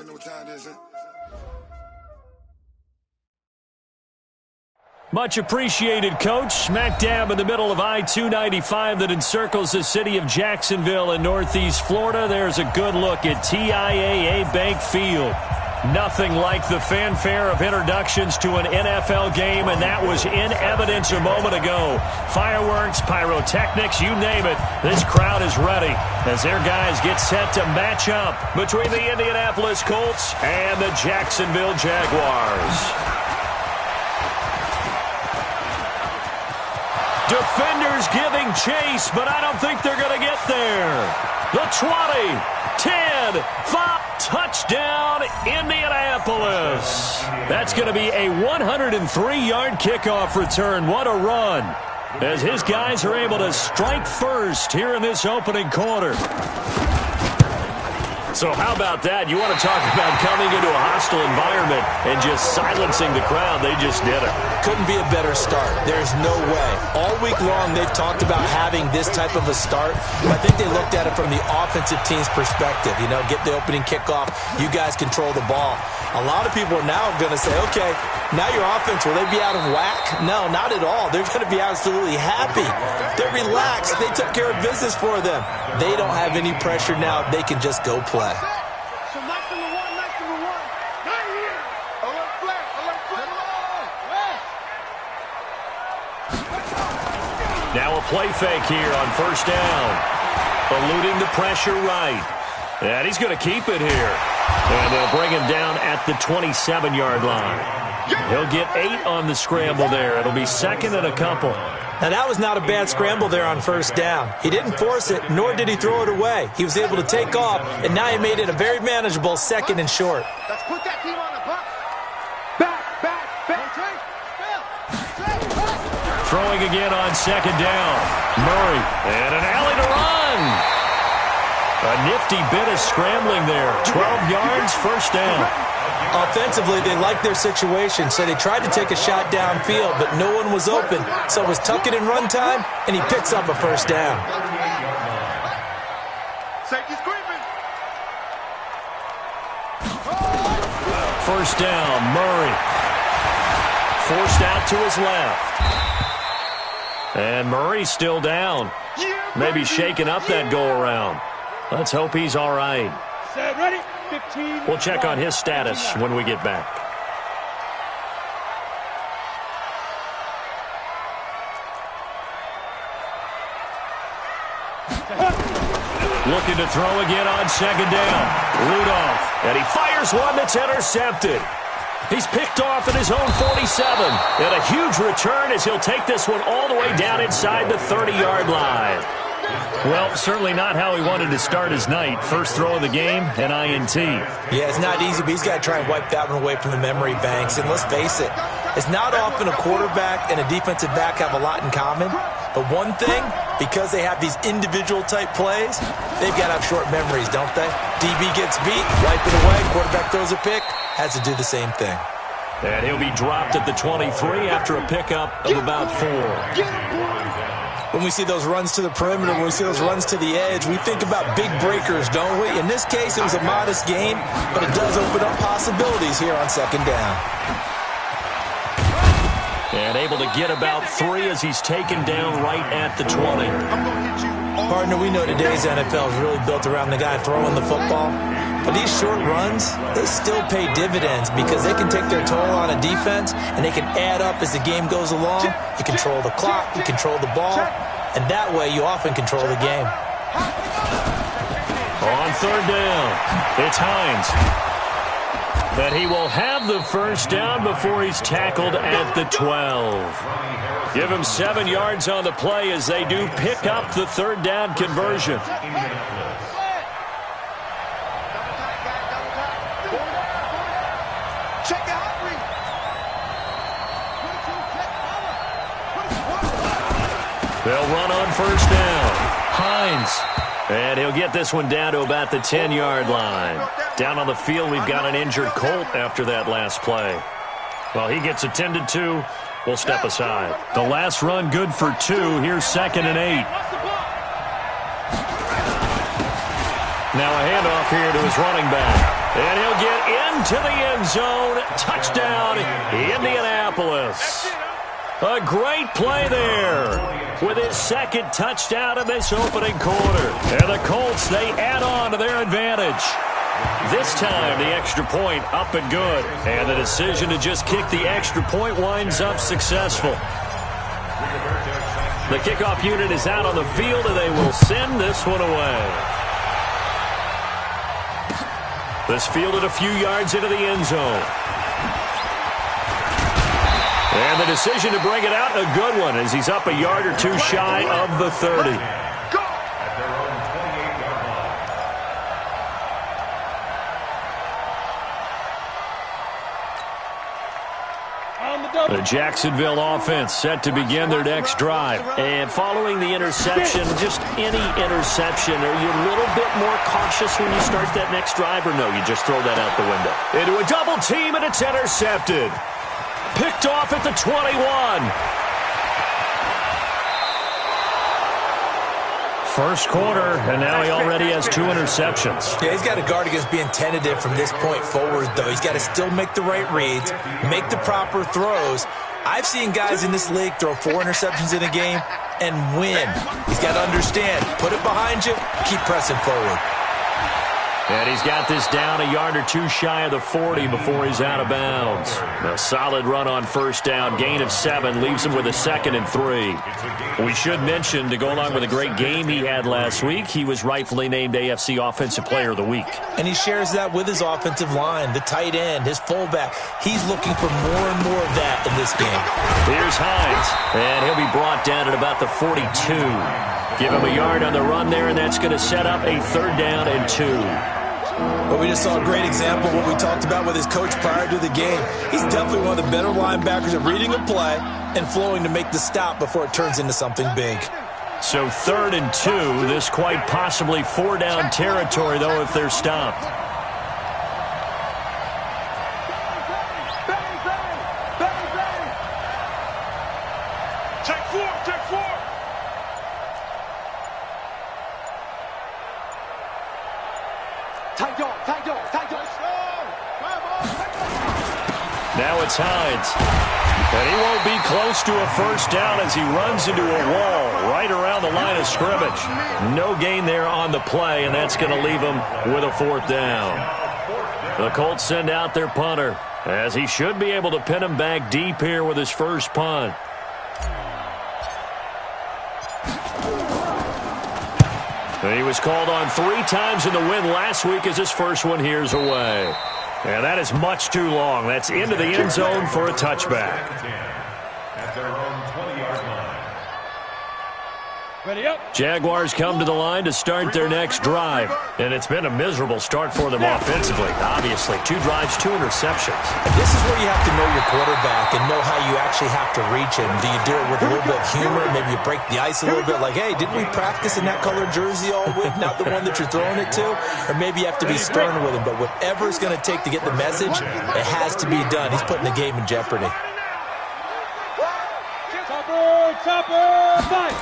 already know what time it is, huh? Much appreciated, Coach. Smack dab in the middle of I-295 that encircles the city of Jacksonville in Northeast Florida. There's a good look at TIAA Bank Field. Nothing like the fanfare of introductions to an NFL game, and that was in evidence a moment ago. Fireworks, pyrotechnics, you name it. This crowd is ready as their guys get set to match up between the Indianapolis Colts and the Jacksonville Jaguars. Defenders giving chase, but I don't think they're going to get there. The 20, 10, 5. Touchdown, Indianapolis. That's going to be a 103-yard kickoff return. What a run, as his guys are able to strike first here in this opening quarter. So how about that? You want to talk about coming into a hostile environment and just silencing the crowd. They just did it. Couldn't be a better start. There's no way. All week long, they've talked about having this type of a start. I think they looked at it from the offensive team's perspective. You know, get the opening kickoff. You guys control the ball. A lot of people are now going to say, okay, now your offense, will they be out of whack? No, not at all. They're going to be absolutely happy. They're relaxed. They took care of business for them. They don't have any pressure now. They can just go play. So knock number one. Right here. Alert flat. Now a play fake here on first down. Eluding the pressure right. And he's going to keep it here. And they'll bring him down at the 27-yard line. He'll get 8 on the scramble there. It'll be second and a couple. Now, that was not a bad scramble there on first down. He didn't force it, nor did he throw it away. He was able to take off, and now he made it a very manageable second and short. Let's put that team on the box. Back. Throwing again on second down. Murray, and an alley to run. A nifty bit of scrambling there. 12 yards, first down. Offensively, they liked their situation, so they tried to take a shot downfield, but no one was open. So it was tuck it in run time, and he picks up a first down. Safety's creeping. First down, Murray. Forced out to his left. And Murray's still down. Maybe shaking up that go-around. Let's hope he's all right. Set, ready? 15. We'll check on his status when we get back. Looking to throw again on second down. Rudolph, and he fires one that's intercepted. He's picked off at his own 47. And a huge return as he'll take this one all the way down inside the 30-yard line. Well, certainly not how he wanted to start his night. First throw of the game, an INT. Yeah, it's not easy, but he's got to try and wipe that one away from the memory banks. And let's face it, it's not often a quarterback and a defensive back have a lot in common. But one thing, because they have these individual-type plays, they've got to have short memories, don't they? DB gets beat, wipe it away, quarterback throws a pick, has to do the same thing. And he'll be dropped at the 23 after a pickup of about 4. When we see those runs to the perimeter, when we see those runs to the edge, we think about big breakers, don't we? In this case, it was a modest gain, but it does open up possibilities here on second down. And able to get about 3 as he's taken down right at the 20. Partner, we know today's NFL is really built around the guy throwing the football. But these short runs, they still pay dividends because they can take their toll on a defense and they can add up as the game goes along. You control the clock, you control the ball, and that way you often control the game. On third down, it's Hines. But he will have the first down before he's tackled at the 12. Give him 7 yards on the play as they do pick up the third down conversion. They'll run on first down. Hines. And he'll get this one down to about the 10-yard line. Down on the field, we've got an injured Colt after that last play. Well, he gets attended to. We'll step aside. The last run good for 2. Here's second and 8. Now a handoff here to his running back. And he'll get into the end zone. Touchdown, Indianapolis. A great play there with his second touchdown in this opening quarter. And the Colts, they add on to their advantage. This time, the extra point up and good. And the decision to just kick the extra point winds up successful. The kickoff unit is out on the field, and they will send this one away. This fielded a few yards into the end zone. And the decision to bring it out, a good one, as he's up a yard or two shy of the 30. The Jacksonville offense set to begin their next drive. And following the interception, just any interception, are you a little bit more cautious when you start that next drive, or no, you just throw that out the window? Into a double team, and it's intercepted. Picked off at the 21. First quarter, and now he already has 2 interceptions. Yeah, he's got to guard against being tentative from this point forward, though. He's got to still make the right reads, make the proper throws. I've seen guys in this league throw 4 interceptions in a game and win. He's got to understand, put it behind you, keep pressing forward. And he's got this down a yard or two shy of the 40 before he's out of bounds. A solid run on first down. Gain of 7 leaves him with a 2nd and 3. We should mention, to go along with a great game he had last week, he was rightfully named AFC Offensive Player of the Week. And he shares that with his offensive line, the tight end, his fullback. He's looking for more and more of that in this game. Here's Hines, and he'll be brought down at about the 42. Give him a yard on the run there, and that's going to set up a 3rd down and 2. But we just saw a great example of what we talked about with his coach prior to the game. He's definitely one of the better linebackers at reading a play and flowing to make the stop before it turns into something big. So 3rd and 2. This quite possibly 4-down territory, though, if they're stopped. Take 4, take 4. Now it's Hines. And he won't be close to a first down as he runs into a wall right around the line of scrimmage. No gain there on the play, and that's going to leave him with a 4th down. The Colts send out their punter, as he should be able to pin him back deep here with his first punt. He was called on 3 times in the win last week as his first one here's away. And that is much too long. That's into the end zone for a touchback. Ready up. Jaguars come to the line to start their next drive. And it's been a miserable start for them offensively. Obviously, 2 drives, 2 interceptions. This is where you have to know your quarterback and know how you actually have to reach him. Do you do it with a little bit of humor? Maybe you break the ice a little bit like, hey, didn't we practice in that colored jersey all week? Not the one that you're throwing it to? Or maybe you have to be stern with him. But whatever it's going to take to get the message, it has to be done. He's putting the game in jeopardy. Chopper, fight.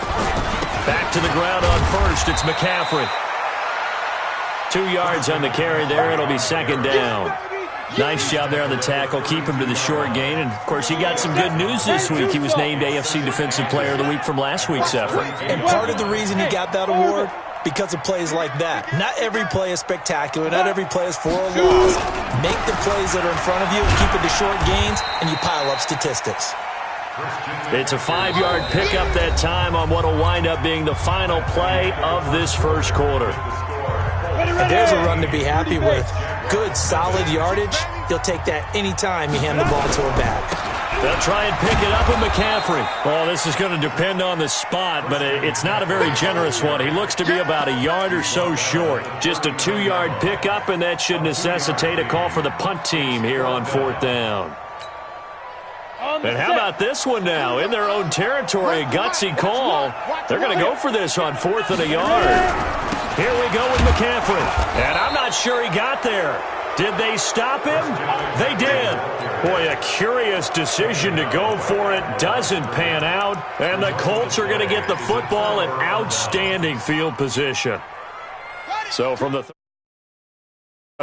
Back to the ground on first. It's McCaffrey. 2 yards on the carry there. It'll be 2nd down. Nice job there on the tackle. Keep him to the short gain. And, of course, he got some good news this week. He was named AFC Defensive Player of the Week from last week's effort. And part of the reason he got that award, because of plays like that. Not every play is spectacular. Not every play is for a loss. Make the plays that are in front of you, keep it to short gains, and you pile up statistics. It's a 5-yard pickup that time on what will wind up being the final play of this first quarter. And there's a run to be happy with. Good, solid yardage. He'll take that any time you hand the ball to a back. They'll try and pick it up with McCaffrey. Well, this is going to depend on the spot, but it's not a very generous one. He looks to be about a yard or so short. Just a 2-yard pickup, and that should necessitate a call for the punt team here on 4th down. And how about this one now? In their own territory, a gutsy call. They're going to go for this on 4th and a yard. Here we go with McCaffrey. And I'm not sure he got there. Did they stop him? They did. Boy, a curious decision to go for it. Doesn't pan out. And the Colts are going to get the football in outstanding field position. So from the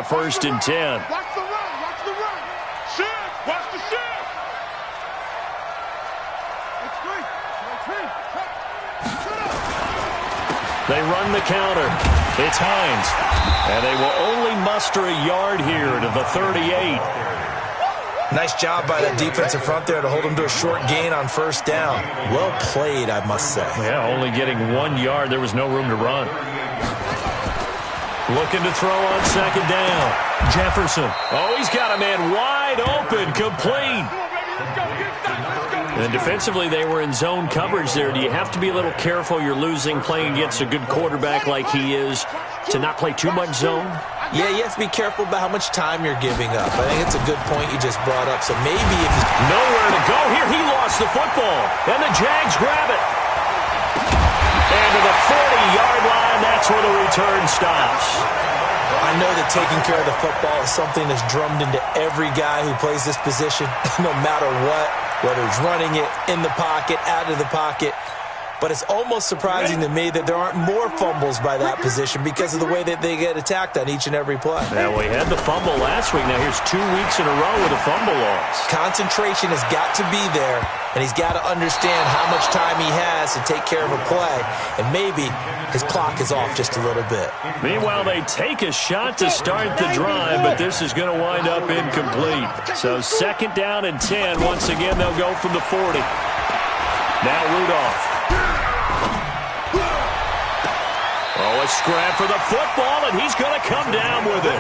First and 10. Watch the run. Watch the run. Shift. Watch the shift. It's great. They run the counter. It's Hines. And they will only muster a yard here to the 38. Nice job by that defensive front there to hold them to a short gain on first down. Well played, I must say. Yeah, only getting 1 yard. There was no room to run. Looking to throw on second down. Jefferson. Oh, he's got a man wide open, complete. And defensively, they were in zone coverage there. Do you have to be a little careful? You're losing, playing against a good quarterback like he is, to not play too much zone? Yeah, you have to be careful about how much time you're giving up. I think it's a good point you just brought up. So maybe if he's nowhere to go here, he lost the football. And the Jags grab it. And to the 40-yard line, that's where the return stops. I know that taking care of the football is something that's drummed into every guy who plays this position, no matter what, whether he's running it, in the pocket, out of the pocket. But it's almost surprising to me that there aren't more fumbles by that position because of the way that they get attacked on each and every play. Yeah, we had the fumble last week. Now here's 2 weeks in a row with a fumble loss. Concentration has got to be there, and he's got to understand how much time he has to take care of a play, and maybe his clock is off just a little bit. Meanwhile, they take a shot to start the drive, but this is going to wind up incomplete. So second down and 10. Once again, they'll go from the 40. Now Rudolph. Oh, a scrap for the football, and he's going to come down with it.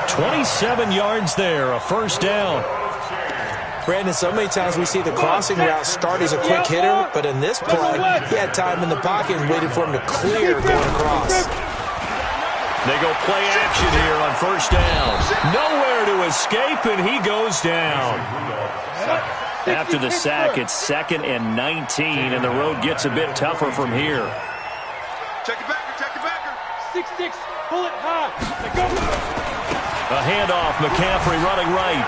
27 yards there, a first down. Brandon, so many times we see the crossing route start as a quick hitter, but in this play, he had time in the pocket and waited for him to clear going across. They go play action here on first down. Nowhere to escape, and he goes down. After the sack, it's 2nd and 19, and the road gets a bit tougher from here. Check it back. 6-6, pull it high. Go. A handoff, McCaffrey running right.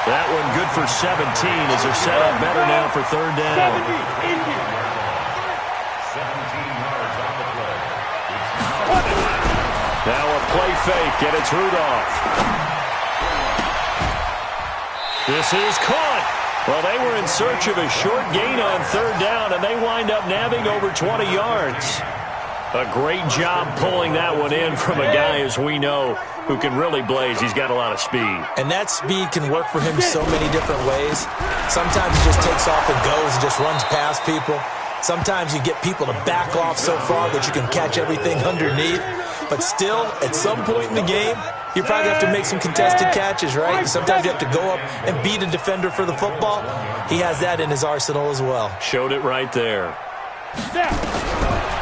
That one good for 17 as they're set up better now for third down. 17 yards on the play. Now a play fake, and it's Rudolph. This is caught. Well, they were in search of a short gain on third down, and they wind up nabbing over 20 yards. A great job pulling that one in from a guy, as we know, who can really blaze. He's got a lot of speed. And that speed can work for him so many different ways. Sometimes he just takes off and goes and just runs past people. Sometimes you get people to back off so far that you can catch everything underneath. But still, at some point in the game, you probably have to make some contested catches, right? Sometimes you have to go up and beat a defender for the football. He has that in his arsenal as well. Showed it right there.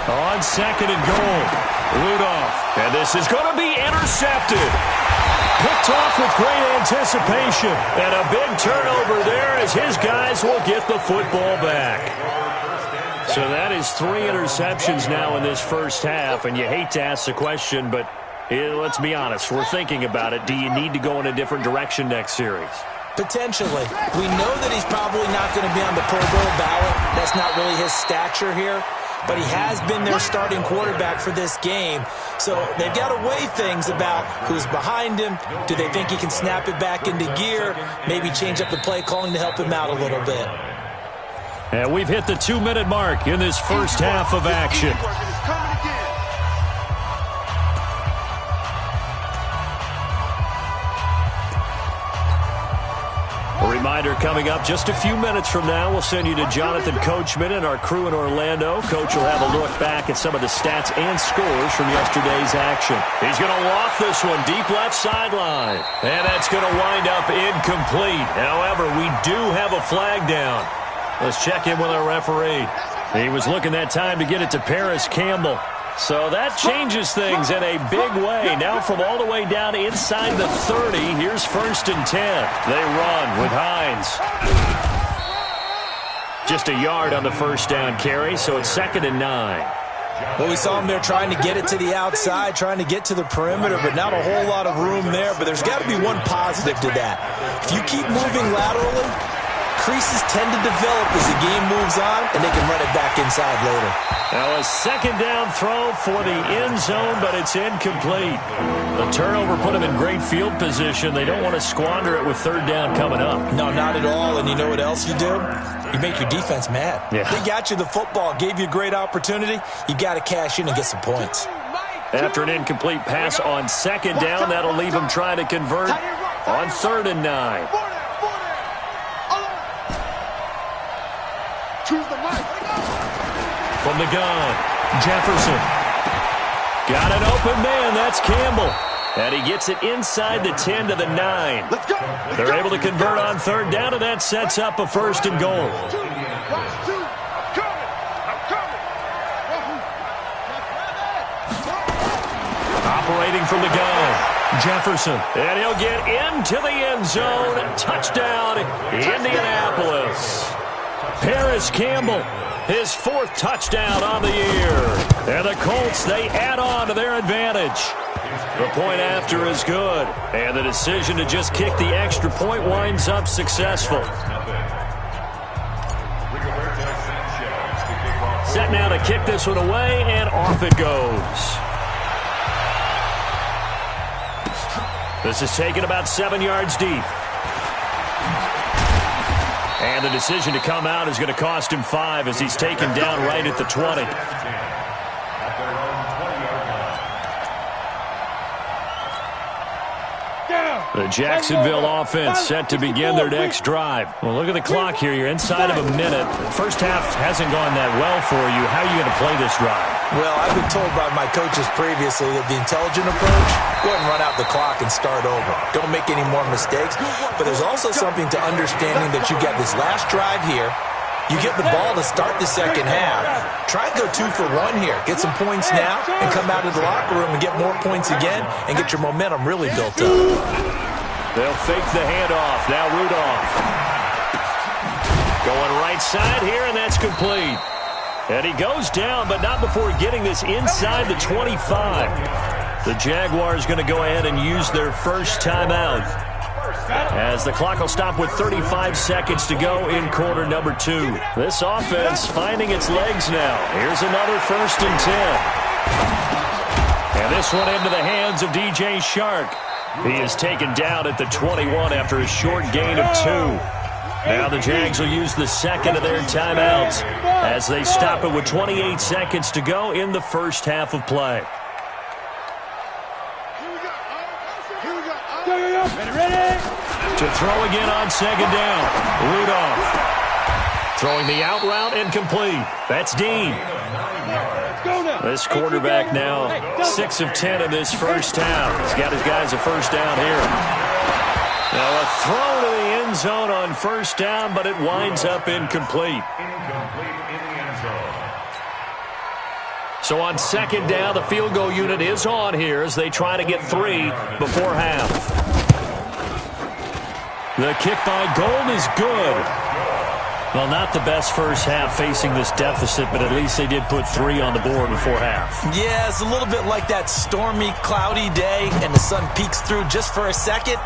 On second and goal, Rudolph. And this is going to be intercepted. Picked off with great anticipation. And a big turnover there as his guys will get the football back. So that is 3 interceptions now in this first half, and you hate to ask the question, but let's be honest, we're thinking about it. Do you need to go in a different direction next series? Potentially. We know that he's probably not going to be on the Pro Bowl ballot. That's not really his stature here, but he has been their starting quarterback for this game. So they've got to weigh things about who's behind him. Do they think he can snap it back into gear? Maybe change up the play calling to help him out a little bit. And we've hit the 2-minute mark in this first half of action. A reminder coming up just a few minutes from now, we'll send you to Jonathan Coachman and our crew in Orlando. Coach will have a look back at some of the stats and scores from yesterday's action. He's going to loft this one deep left sideline. And that's going to wind up incomplete. However, we do have a flag down. Let's check in with our referee. He was looking that time to get it to Paris Campbell. So that changes things in a big way. Now from all the way down inside the 30, here's 1st and 10. They run with Hines. Just a yard on the first down carry, so it's 2nd and 9. Well, we saw him there trying to get it to the outside, trying to get to the perimeter, but not a whole lot of room there. But there's got to be one positive to that. If you keep moving laterally, creases tend to develop as the game moves on, and they can run it back inside later. Now a second down throw for the end zone, but it's incomplete. The turnover put them in great field position. They don't want to squander it with third down coming up. No, not at all. And you know what else you do? You make your defense mad. Yeah. They got you the football, gave you a great opportunity. You got to cash in and get some points. After an incomplete pass on second down, that'll leave them trying to convert on 3rd and 9. From the gun, Jefferson. Got an open man, that's Campbell. And he gets it inside the 10 to the 9. They're able to convert on 3rd down, and that sets up a 1st and goal. Operating from the gun, Jefferson. And he'll get into the end zone. Touchdown, Indianapolis. Paris Campbell, his 4th touchdown on the year. And the Colts, they add on to their advantage. The point after is good. And the decision to just kick the extra point winds up successful. Set now to kick this one away, and off it goes. This is taken about 7 yards deep. And the decision to come out is going to cost him 5 as he's taken down right at the 20. The Jacksonville offense set to begin their next drive. Well, look at the clock here. You're inside of a minute. First half hasn't gone that well for you. How are you going to play this drive? Well, I've been told by my coaches previously that the intelligent approach, go ahead and run out the clock and start over. Don't make any more mistakes. But there's also something to understanding that you get this last drive here. You get the ball to start the second half. Try and go 2 for 1 here. Get some points now and come out of the locker room and get more points again and get your momentum really built up. They'll fake the handoff. Now Rudolph. Going right side here, and that's complete. And he goes down, but not before getting this inside the 25. The Jaguars going to go ahead and use their first timeout, as the clock will stop with 35 seconds to go in quarter number 2. This offense finding its legs now. Here's another 1st and 10. And this one into the hands of DJ Shark. He is taken down at the 21 after a short gain of 2. Now the Jags will use the second of their timeouts as they stop it with 28 seconds to go in the first half of play. To throw again on second down. Rudolph throwing the out route incomplete. That's Dean. This quarterback now 6 of 10 in this first half. He's got his guys a first down here. Now a throw to the end zone on first down, but it winds up incomplete. So on second down, the field goal unit is on here as they try to get 3 before half. The kick by Gold is good. Well, not the best first half facing this deficit, but at least they did put 3 on the board before half. Yeah, it's a little bit like that stormy, cloudy day, and the sun peeks through just for a second.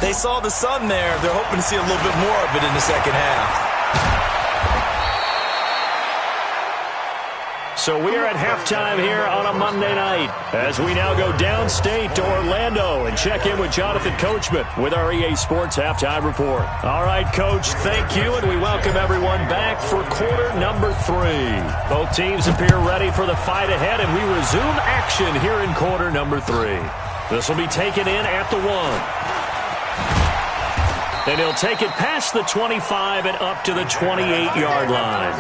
They saw the sun there. They're hoping to see a little bit more of it in the second half. So we are at halftime here on a Monday night as we now go downstate to Orlando and check in with Jonathan Coachman with our EA Sports Halftime Report. All right, Coach, thank you, and we welcome everyone back for quarter number 3. Both teams appear ready for the fight ahead, and we resume action here in quarter number 3. This will be taken in at the 1. And he'll take it past the 25 and up to the 28-yard line.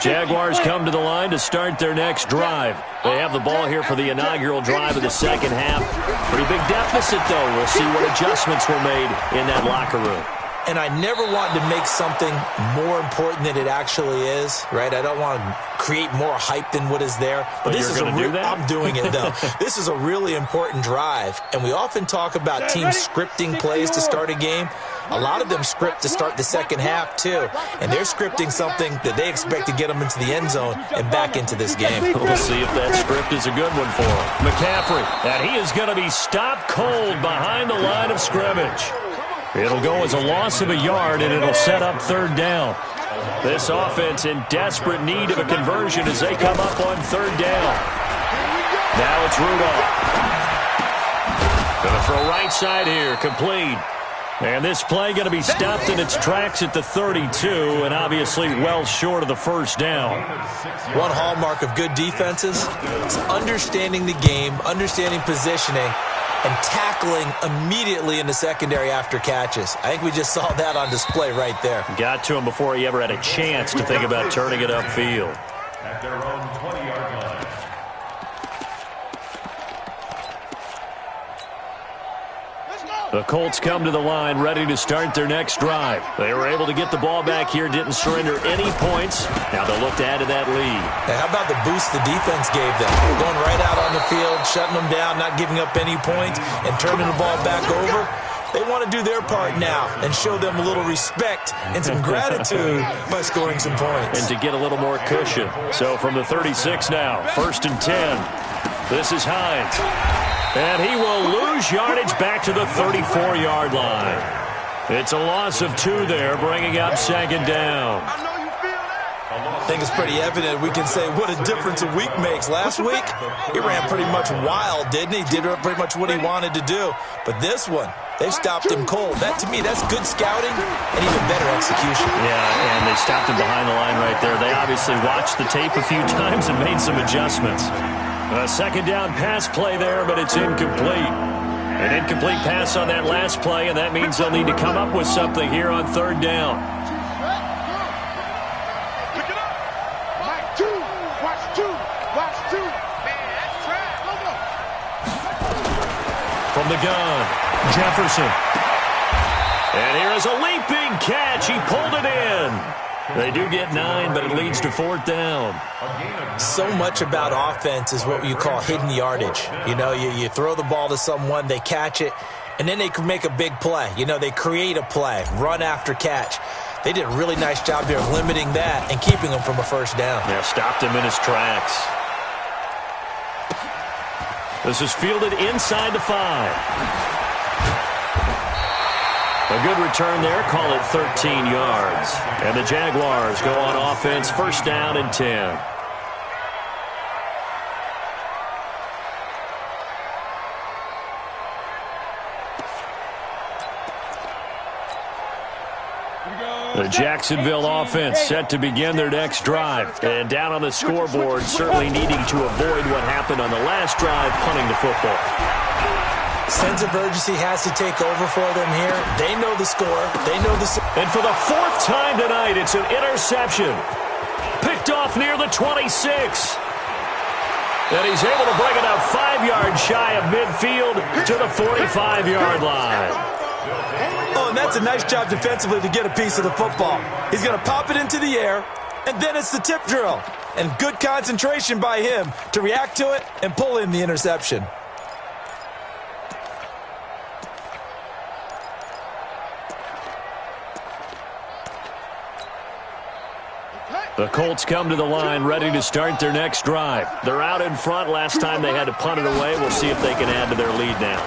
Jaguars come to the line to start their next drive. They have the ball here for the inaugural drive of the second half. Pretty big deficit, though. We'll see what adjustments were made in that locker room. and I never wanted to make something more important than it actually is, right? I don't want to create more hype than what is there. But this is I'm doing it, though. This is a really important drive, and we often talk about teams scripting plays to start a game. A lot of them script to start the second half, too, and they're scripting something that they expect to get them into the end zone and back into this game. We'll see if that script is a good one for him. McCaffrey, and he is going to be stopped cold behind the line of scrimmage. It'll go as a loss of a yard, and it'll set up third down. This offense in desperate need of a conversion as they come up on third down. Now it's Rudolph. Going to throw right side here, complete. And this play going to be stopped in its tracks at the 32, and obviously well short of the first down. One hallmark of good defenses is understanding the game, understanding positioning, and tackling immediately in the secondary after catches. I think we just saw that on display right there. Got to him before he ever had a chance to think about turning it upfield. At their own 20-yard line. The Colts come to the line ready to start their next drive. They were able to get the ball back here, didn't surrender any points. Now they'll look to add to that lead. Hey, how about the boost the defense gave them? Going right out on the field, shutting them down, not giving up any points, and turning the ball back over. They want to do their part now and show them a little respect and some gratitude by scoring some points. And to get a little more cushion. So from the 36 now, 1st and 10. This is Hines. And he will lose yardage back to the 34-yard line. It's a loss of 2 there, bringing up second down. I think it's pretty evident we can say what a difference a week makes. Last week, he ran pretty much wild, didn't he? Did pretty much what he wanted to do. But this one, they stopped him cold. That, to me, that's good scouting and even better execution. Yeah, and they stopped him behind the line right there. They obviously watched the tape a few times and made some adjustments. A second down pass play there, but it's incomplete. An incomplete pass on that last play, and that means they'll need to come up with something here on third down. Pick it up. Mike, 2. Watch 2. Watch 2. Man, that's trash. Go. From the gun, Jefferson. And here is a leaping catch. He pulled it in. They do get 9, but it leads to 4th down. So much about offense is what you call hidden yardage. You know, you throw the ball to someone, they catch it, and then they can make a big play. You know, they create a play, run after catch. They did a really nice job there of limiting that and keeping him from a first down. Yeah, stopped him in his tracks. This is fielded inside the 5. A good return there, call it 13 yards. And the Jaguars go on offense, 1st down and 10. The Jacksonville offense set to begin their next drive. And down on the scoreboard, certainly needing to avoid what happened on the last drive, punting the football. Sense of urgency has to take over for them here. They know the score. They know the... And for the 4th time tonight, it's an interception. Picked off near the 26. And he's able to bring it up 5 yards shy of midfield to the 45-yard line. Oh, and that's a nice job defensively to get a piece of the football. He's going to pop it into the air, and then it's the tip drill. And good concentration by him to react to it and pull in the interception. The Colts come to the line ready to start their next drive. They're out in front. Last time they had to punt it away. We'll see if they can add to their lead now.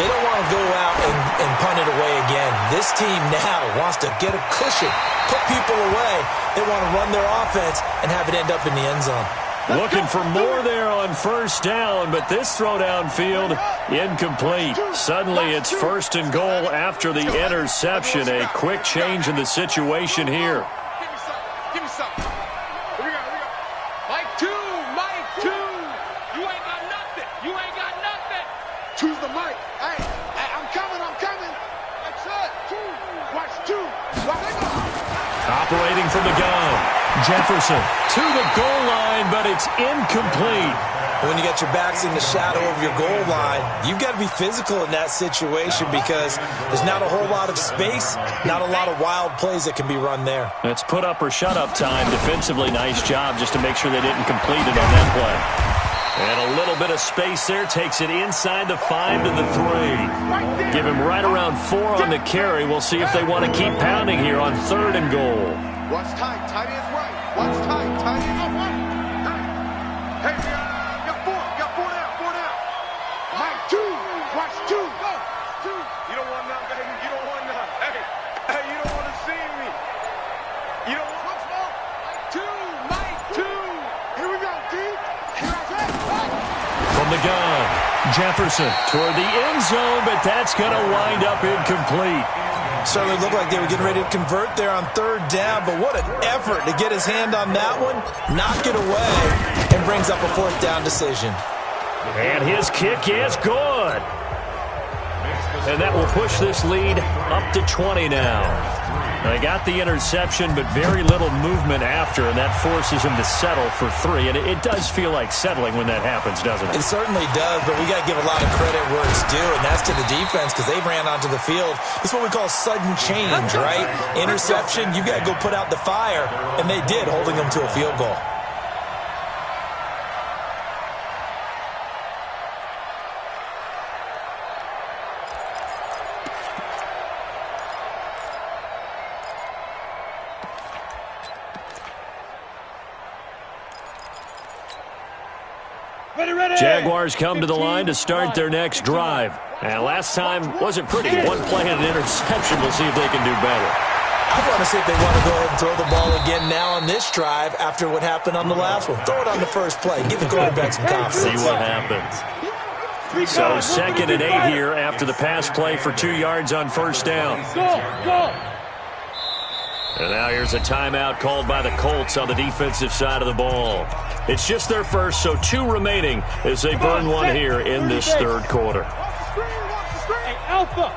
They don't want to go out and punt it away again. This team now wants to get a cushion, put people away. They want to run their offense and have it end up in the end zone. Looking for more there on 1st down, but this throw downfield, incomplete. Suddenly it's 1st and goal after the interception. A quick change in the situation here. Give me something. Here we go. Mike 2. Mike 2. You ain't got nothing. You ain't got nothing. Choose the mic. Hey, I'm coming. That's it. 2. Watch 2. Watch 2. Operating from the gun. Jefferson to the goal line, but it's incomplete. When you got your backs in the shadow of your goal line, you've got to be physical in that situation because there's not a whole lot of space, not a lot of wild plays that can be run there. It's put up or shut up time defensively. Nice job just to make sure they didn't complete it on that play. And a little bit of space there takes it inside the 5 to the 3. Give him right around 4 on the carry. We'll see if they want to keep pounding here on 3rd and goal. Watch tight. Tight ends right. Watch tight. Tight ends right. Hey, got 4 down. 4 down. Mike, 2. Watch 2. Go. 2. You don't want none, baby. You don't want none. Hey, you don't want to see me. You don't want Mike 2. Here we go, D. From the gun, Jefferson toward the end zone, but that's going to wind up incomplete. Certainly looked like they were getting ready to convert there on 3rd down, but what an effort to get his hand on that one, knock it away, and brings up a 4th down decision. And his kick is good. And that will push this lead up to 20 now. They got the interception, but very little movement after, and that forces him to settle for 3. And it does feel like settling when that happens, doesn't it? It certainly does, but we got to give a lot of credit where it's due, and that's to the defense because they ran onto the field. It's what we call sudden change, right? Interception, you got to go put out the fire, and they did, holding them to a field goal. Jaguars come to the line to start their next drive. And last time wasn't pretty. One play and an interception. We'll see if they can do better. I want to see if they want to go ahead and throw the ball again now on this drive after what happened on the last one. Throw it on the first play. Give the quarterback some confidence. See what happens. So 2nd and 8 here after the pass play for 2 yards on 1st down. And now here's a timeout called by the Colts on the defensive side of the ball. It's just their first, so 2 remaining as they burn one here in this 3rd quarter. Hey, Alpha.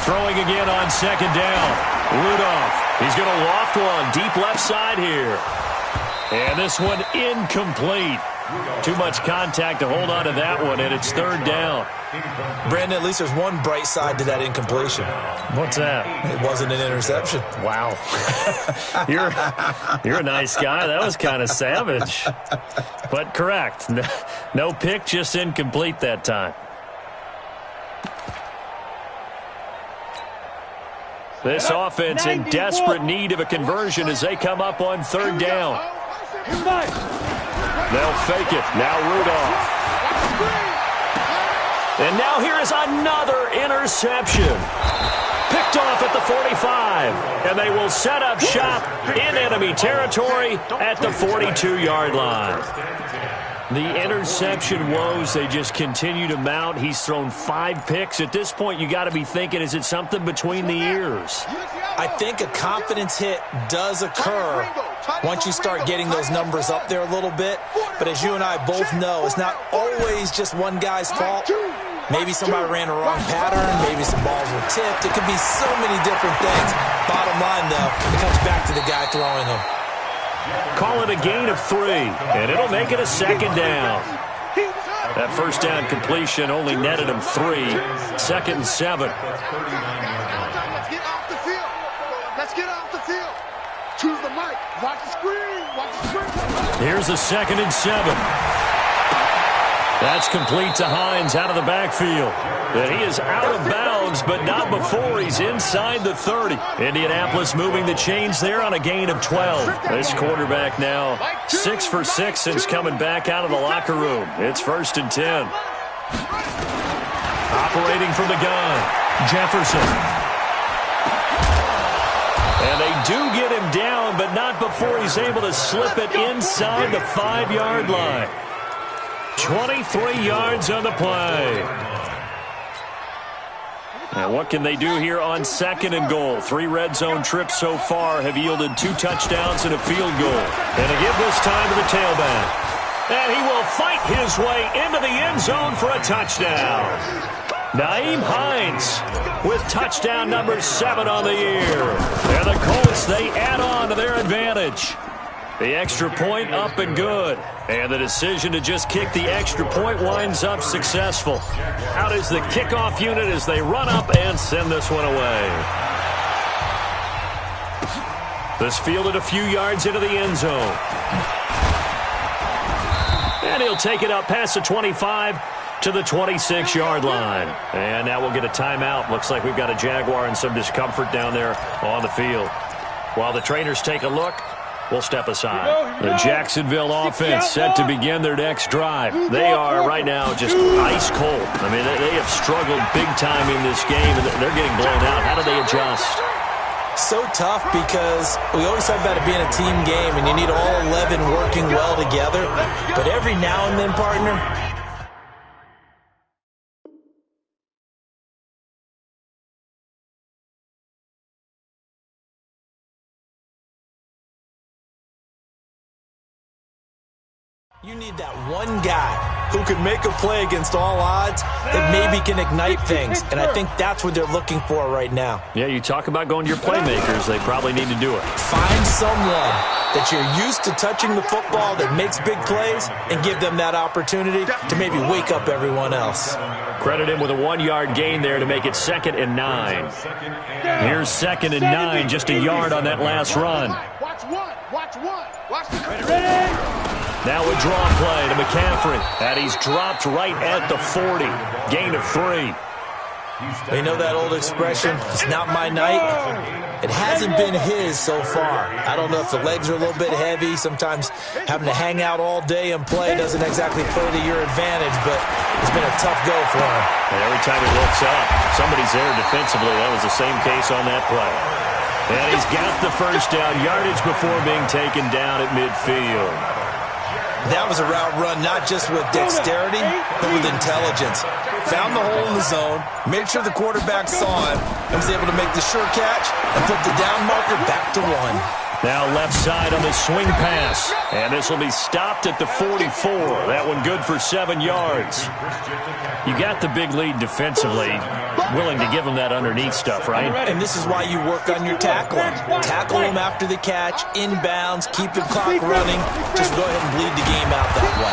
Throwing again on 2nd down. Rudolph. He's going to loft one deep left side here. And this one incomplete. Too much contact to hold on to that one, and it's 3rd down. Brandon, at least there's one bright side to that incompletion. What's that? It wasn't an interception. Wow. You're a nice guy. That was kind of savage. But correct. No pick, just incomplete that time. This offense in desperate need of a conversion as they come up on 3rd down. They'll fake it. Now Rudolph. And now here is another interception. Picked off at the 45. And they will set up shop in enemy territory at the 42-yard line. The interception woes, they just continue to mount. He's thrown 5 picks. At this point, you got to be thinking, is it something between the ears? I think a confidence hit does occur once you start getting those numbers up there a little bit. But as you and I both know, it's not always just one guy's fault. Maybe somebody ran a wrong pattern. Maybe some balls were tipped. It could be so many different things. Bottom line, though, it comes back to the guy throwing them. Call it a gain of 3, and it'll make it a 2nd down. That 1st down completion only netted him 3. 2nd and 7. Let's get off the field. Let's get off the field. Choose the mic. Watch the screen. Watch the screen. Here's a 2nd and 7. That's complete to Hines out of the backfield. And he is out of bounds, but not before he's inside the 30. Indianapolis moving the chains there on a gain of 12. This quarterback now 6 for 6 since coming back out of the locker room. It's 1st and 10. Operating from the gun, Jefferson. And they do get him down, but not before he's able to slip it inside the 5-yard line. 23 yards on the play. Now what can they do here on 2nd and goal? 3 red zone trips so far have yielded 2 touchdowns and a field goal. And they give this time to the tailback. And he will fight his way into the end zone for a touchdown. Nyheim Hines with touchdown number 7 on the year. And the Colts, they add on to their advantage. The extra point up and good. And the decision to just kick the extra point winds up successful. Out is the kickoff unit as they run up and send this one away. This fielded a few yards into the end zone. And he'll take it up past the 25 to the 26-yard line. And now we'll get a timeout. Looks like we've got a Jaguar and some discomfort down there on the field. While the trainers take a look, we'll step aside. The Jacksonville offense set to begin their next drive. They are right now just ice cold. I mean, they have struggled big time in this game, and they're getting blown out. How do they adjust? So tough because we always talk about it being a team game, and you need all 11 working well together. But every now and then, partner, you need that one guy who can make a play against all odds that maybe can ignite things. And I think that's what they're looking for right now. Yeah, you talk about going to your playmakers. They probably need to do it. Find someone that you're used to touching the football that makes big plays and give them that opportunity to maybe wake up everyone else. Credit him with a 1-yard gain there to make it 2nd and 9. Here's 2nd and 9, just a yard on that last run. Watch one. Watch one. Watch the ready. Now a draw play to McCaffrey. And he's dropped right at the 40. Gain of 3. You know that old expression, it's not my night? It hasn't been his so far. I don't know if the legs are a little bit heavy. Sometimes having to hang out all day and play doesn't exactly play to your advantage, but it's been a tough go for him. And every time he looks up, somebody's there defensively. That was the same case on that play. And he's got the first down yardage before being taken down at midfield. That was a route run not just with dexterity, but with intelligence. Found the hole in the zone, made sure the quarterback saw him, and was able to make the sure catch and put the down marker back to 1. Now left side on the swing pass. And this will be stopped at the 44. That one good for 7 yards. You got the big lead defensively. Willing to give him that underneath stuff, right? And this is why you work on your tackling. Tackle him after the catch, inbounds, keep the clock running. Just go ahead and bleed the game out that way.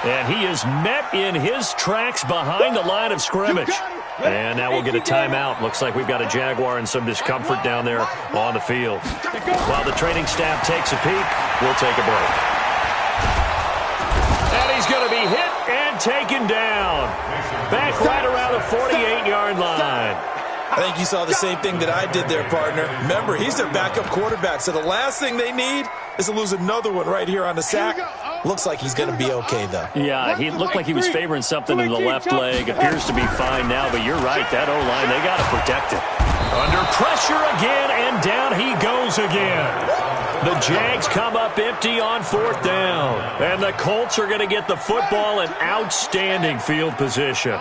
And he is met in his tracks behind the line of scrimmage. And now we'll get a timeout. Looks like we've got a Jaguar and some discomfort down there on the field. While the training staff takes a peek, we'll take a break. And he's going to be hit and taken down. Back right around the 48-yard line. I think you saw the same thing that I did there, partner. Remember, he's their backup quarterback, so the last thing they need is to lose another one right here on the sack. Looks like he's going to be okay, though. Yeah, he looked like he was favoring something in the left leg. Appears to be fine now, but you're right. That O-line, they got to protect it. Under pressure again, and down he goes again. The Jags come up empty on 4th down. And the Colts are going to get the football in outstanding field position.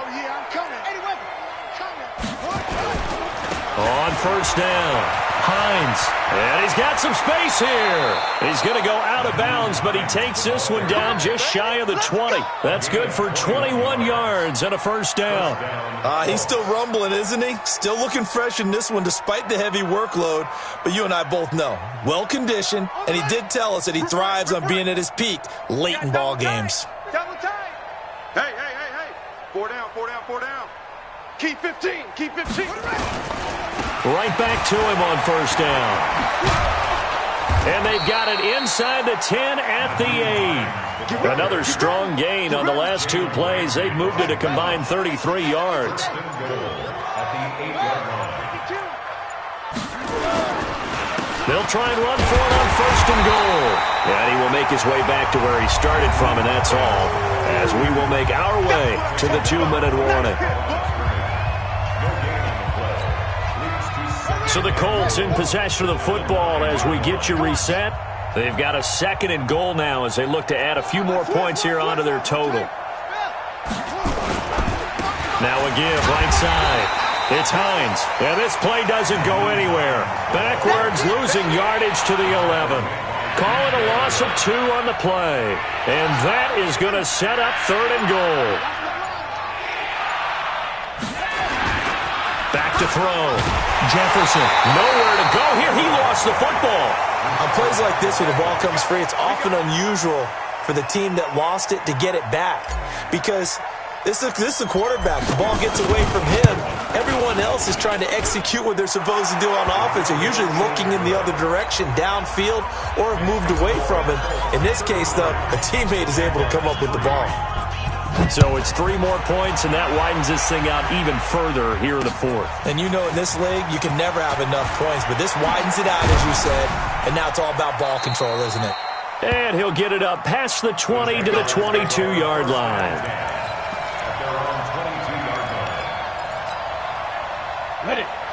On 1st down, Hines, and he's got some space here. He's going to go out of bounds, but he takes this one down just shy of the 20. That's good for 21 yards and a 1st down. He's still rumbling, isn't he? Still looking fresh in this one despite the heavy workload. But you and I both know, well-conditioned, and he did tell us that he thrives on being at his peak late in ball games. Double time. Hey. 4 down. Keep 15. Right back to him on 1st down. And they've got it inside the 10 at the 8. Another strong gain on the last 2 plays. They've moved it a combined 33 yards. They'll try and run for it on 1st and goal. And he will make his way back to where he started from, and that's all. As we will make our way to the 2-minute warning. So the Colts in possession of the football as we get you reset. They've got a 2nd and goal now as they look to add a few more points here onto their total. Now a give right side. It's Hines. And this play doesn't go anywhere. Backwards, losing yardage to the 11. Call it a loss of 2 on the play. And that is going to set up 3rd and goal. Back to throw. Jefferson, nowhere to go here. He lost the football. On plays like this where the ball comes free, it's often unusual for the team that lost it to get it back. Because this is the quarterback. The ball gets away from him. Everyone else is trying to execute what they're supposed to do on offense. They're usually looking in the other direction, downfield, or have moved away from him. In this case, though, a teammate is able to come up with the ball. So it's 3 more points, and that widens this thing out even further here in the fourth. And you know in this league, you can never have enough points, but this widens it out, as you said, and now it's all about ball control, isn't it? And he'll get it up past the 20 to the 22-yard line.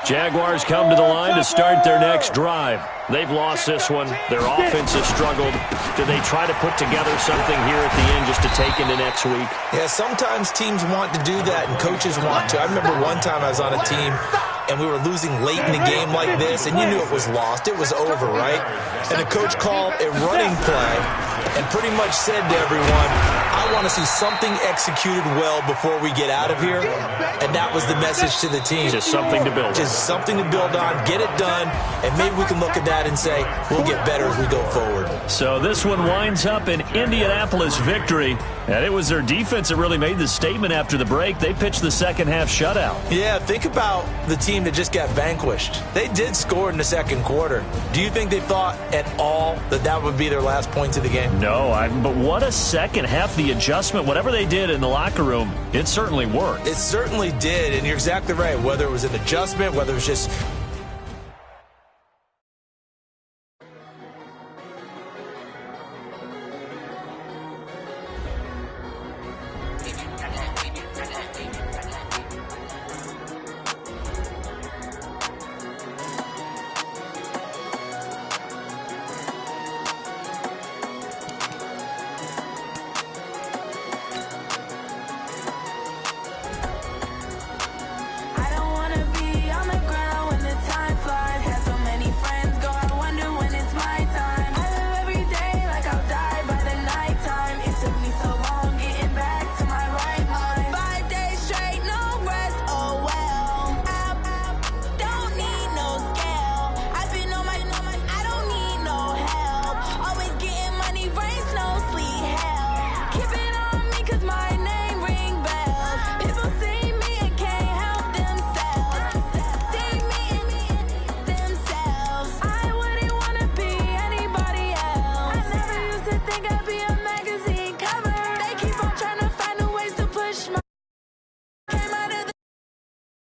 Jaguars come to the line to start their next drive. They've lost this one. Their offense has struggled. Do they try to put together something here at the end just to take into next week? Yeah, sometimes teams want to do that and coaches want to. I remember one time I was on a team and we were losing late in the game like this, and you knew it was lost. It was over, right? And the coach called a running play and pretty much said to everyone, I want to see something executed well before we get out of here. And that was the message to the team. Just something to build on. Just something to build on, get it done, and maybe we can look at that and say, we'll get better as we go forward. So this one winds up an Indianapolis victory, and it was their defense that really made the statement after the break. They pitched the second half shutout. Yeah, think about the team that just got vanquished. They did score in the second quarter. Do you think they thought at all that that would be their last points of the game? No, but what a second half. The adjustment, whatever they did in the locker room, it certainly worked. It certainly did, and you're exactly right. Whether it was an adjustment, whether it was just